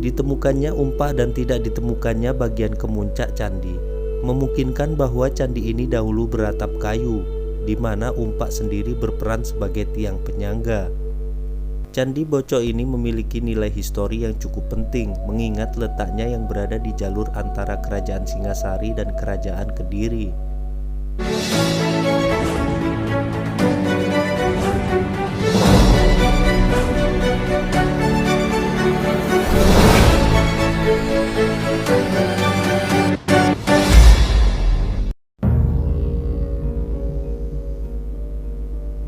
Ditemukannya umpak dan tidak ditemukannya bagian kemuncak candi memungkinkan bahwa candi ini dahulu beratap kayu, di mana umpak sendiri berperan sebagai tiang penyangga. Candi Boco ini memiliki nilai histori yang cukup penting mengingat letaknya yang berada di jalur antara Kerajaan Singasari dan Kerajaan Kediri.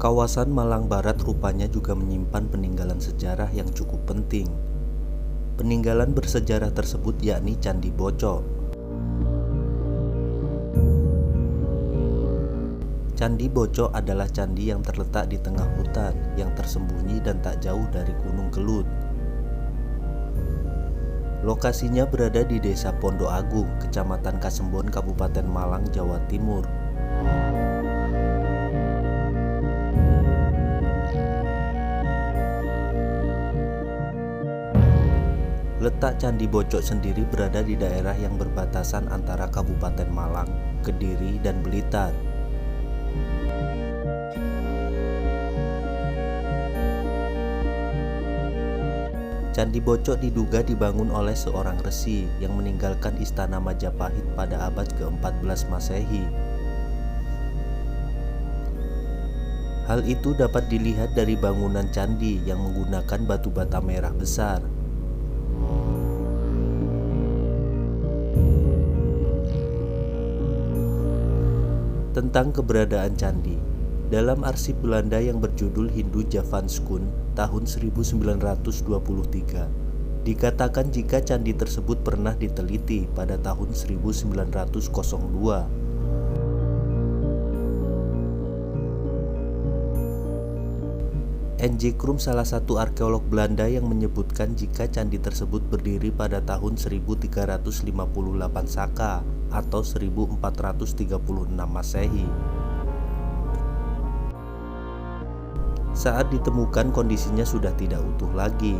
Kawasan Malang Barat rupanya juga menyimpan peninggalan sejarah yang cukup penting. Peninggalan bersejarah tersebut yakni Candi Boco. Candi Boco adalah candi yang terletak di tengah hutan yang tersembunyi dan tak jauh dari Gunung Kelut. Lokasinya berada di Desa Pondok Agung, Kecamatan Kasembon, Kabupaten Malang, Jawa Timur. Letak Candi Boco sendiri berada di daerah yang berbatasan antara Kabupaten Malang, Kediri, dan Blitar. Candi Boco diduga dibangun oleh seorang resi yang meninggalkan istana Majapahit pada abad ke-14 Masehi. Hal itu dapat dilihat dari bangunan candi yang menggunakan batu bata merah besar. Tentang keberadaan candi, dalam arsip Belanda yang berjudul Hindu Javanskund tahun 1923, dikatakan jika candi tersebut pernah diteliti pada tahun 1902. N.J. Krum, salah satu arkeolog Belanda, yang menyebutkan jika candi tersebut berdiri pada tahun 1358 Saka atau 1436 Masehi. Saat ditemukan kondisinya sudah tidak utuh lagi.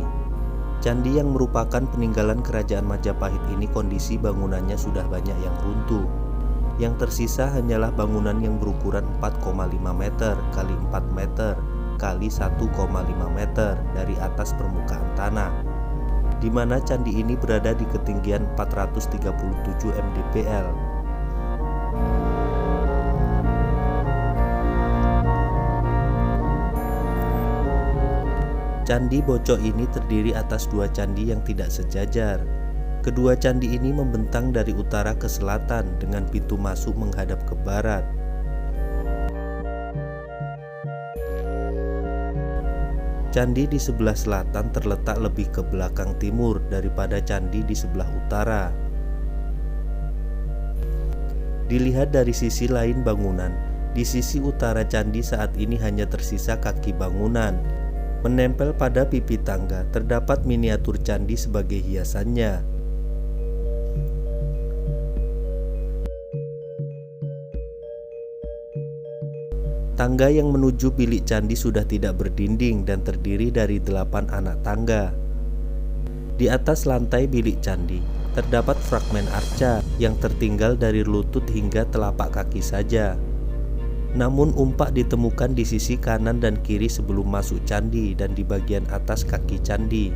Candi yang merupakan peninggalan kerajaan Majapahit ini kondisi bangunannya sudah banyak yang runtuh. Yang tersisa hanyalah bangunan yang berukuran 4,5 meter kali 4 meter kali 1,5 meter dari atas permukaan tanah, di mana candi ini berada di ketinggian 437 mdpl. Candi Boco ini terdiri atas dua candi yang tidak sejajar. Kedua candi ini membentang dari utara ke selatan dengan pintu masuk menghadap ke barat. Candi di sebelah selatan terletak lebih ke belakang timur daripada candi di sebelah utara. Dilihat dari sisi lain bangunan, di sisi utara candi saat ini hanya tersisa kaki bangunan. Menempel pada pipi tangga terdapat miniatur candi sebagai hiasannya. Tangga yang menuju bilik candi sudah tidak berdinding dan terdiri dari 8 anak tangga. Di atas lantai bilik candi terdapat fragmen arca yang tertinggal dari lutut hingga telapak kaki saja. Namun umpak ditemukan di sisi kanan dan kiri sebelum masuk candi dan di bagian atas kaki candi.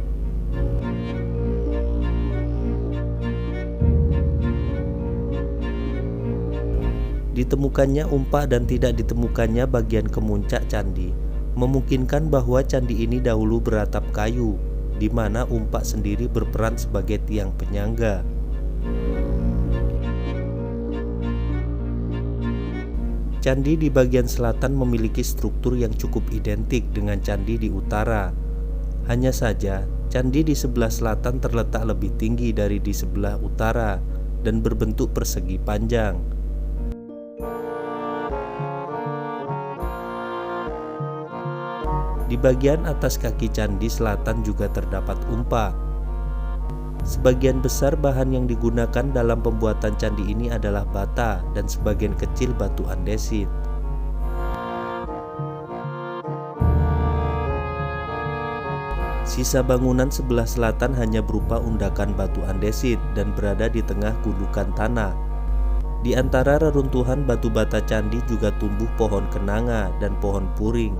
Ditemukannya umpak dan tidak ditemukannya bagian kemuncak candi memungkinkan bahwa candi ini dahulu beratap kayu, di mana umpak sendiri berperan sebagai tiang penyangga. Candi di bagian selatan memiliki struktur yang cukup identik dengan candi di utara. Hanya saja, candi di sebelah selatan terletak lebih tinggi dari di sebelah utara dan berbentuk persegi panjang. Di bagian atas kaki candi selatan juga terdapat umpak. Sebagian besar bahan yang digunakan dalam pembuatan candi ini adalah bata dan sebagian kecil batu andesit. Sisa bangunan sebelah selatan hanya berupa undakan batu andesit dan berada di tengah gundukan tanah. Di antara reruntuhan batu bata candi juga tumbuh pohon kenanga dan pohon puring.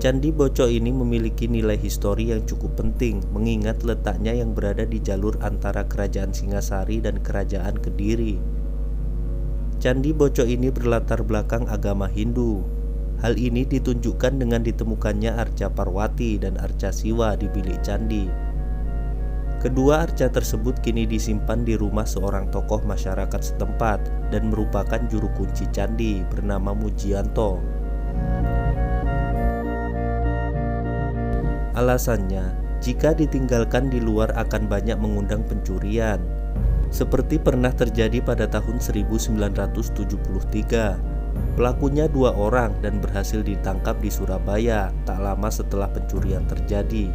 Candi Boco ini memiliki nilai histori yang cukup penting mengingat letaknya yang berada di jalur antara Kerajaan Singasari dan Kerajaan Kediri. Candi Boco ini berlatar belakang agama Hindu. Hal ini ditunjukkan dengan ditemukannya arca Parwati dan arca Siwa di bilik candi. Kedua arca tersebut kini disimpan di rumah seorang tokoh masyarakat setempat dan merupakan juru kunci candi bernama Mujianto. Alasannya, jika ditinggalkan di luar akan banyak mengundang pencurian. Seperti pernah terjadi pada tahun 1973. Pelakunya 2 orang dan berhasil ditangkap di Surabaya tak lama setelah pencurian terjadi.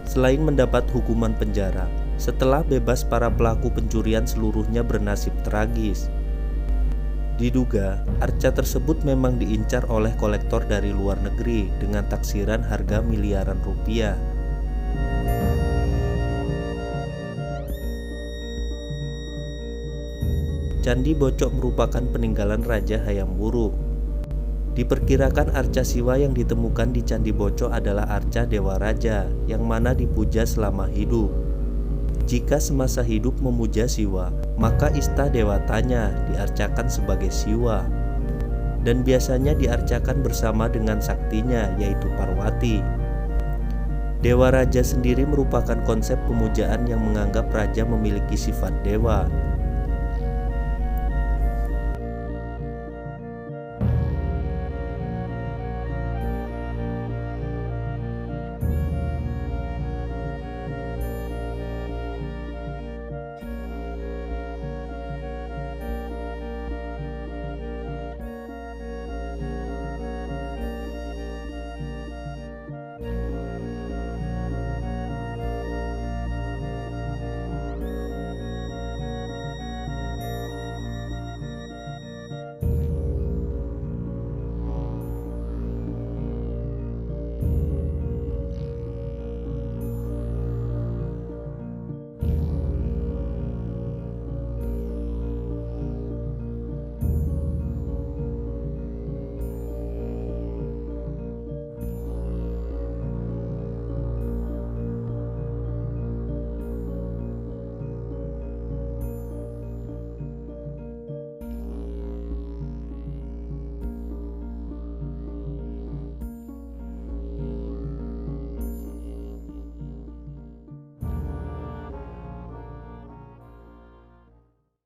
Selain mendapat hukuman penjara, setelah bebas para pelaku pencurian seluruhnya bernasib tragis. Diduga, arca tersebut memang diincar oleh kolektor dari luar negeri dengan taksiran harga miliaran rupiah. Candi Boco merupakan peninggalan Raja Hayam Wuruk. Diperkirakan arca Siwa yang ditemukan di Candi Boco adalah arca Dewa Raja yang mana dipuja selama hidup. Jika semasa hidup memuja Siwa, maka ista dewatanya diarcakan sebagai Siwa dan biasanya diarcakan bersama dengan saktinya yaitu Parwati. Dewa Raja sendiri merupakan konsep pemujaan yang menganggap raja memiliki sifat dewa